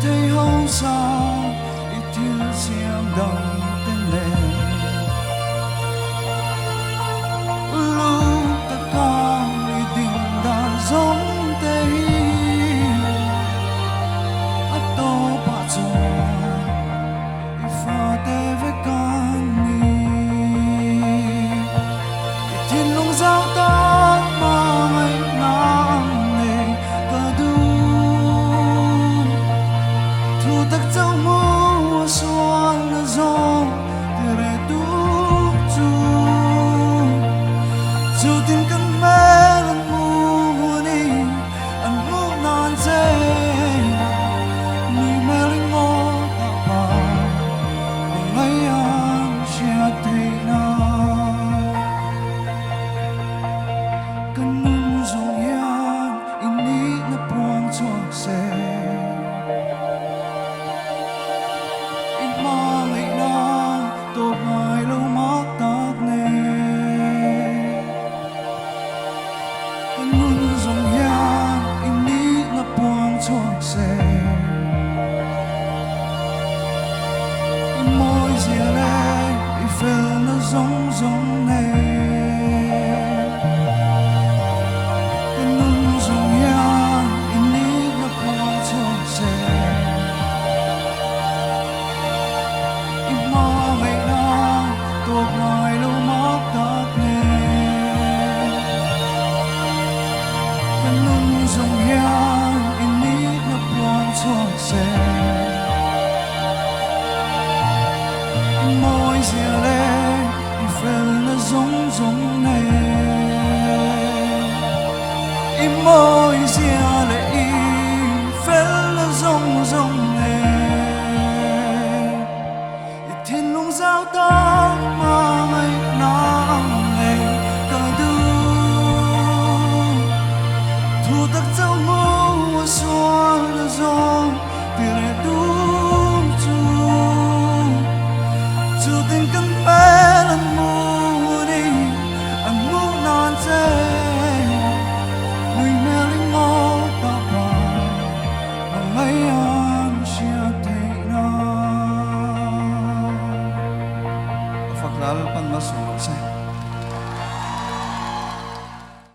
thấy hông sao ít thiếu riêng đồng tên nền lúc ta con đi tình đàn giống tây ở tô bà chùa pha tê với con đi thiên long giao ta mà ngày nắng này cả đu thu tắc trong mùa xuân là gió từ đây tu chu tin căn mê lần mùa đi ăn mùa non dê người mê linh ngô ta bà ngày ăn chia tay na căn nung rong yan ini na buông chuột xe ít mà ngày na tổ mai lâu mắc tắc nè căn nung rong yan ini na buông chuột xe môi dìa lên đi phèn nó giống giống này cái nung rong yan ini na buông chuột xe mà ngày na tổ mai lâu mắc tắc nè cái nung rong yan ini na buông chuột xe môi dìa lên đi phèn nó giống giống này môi dìa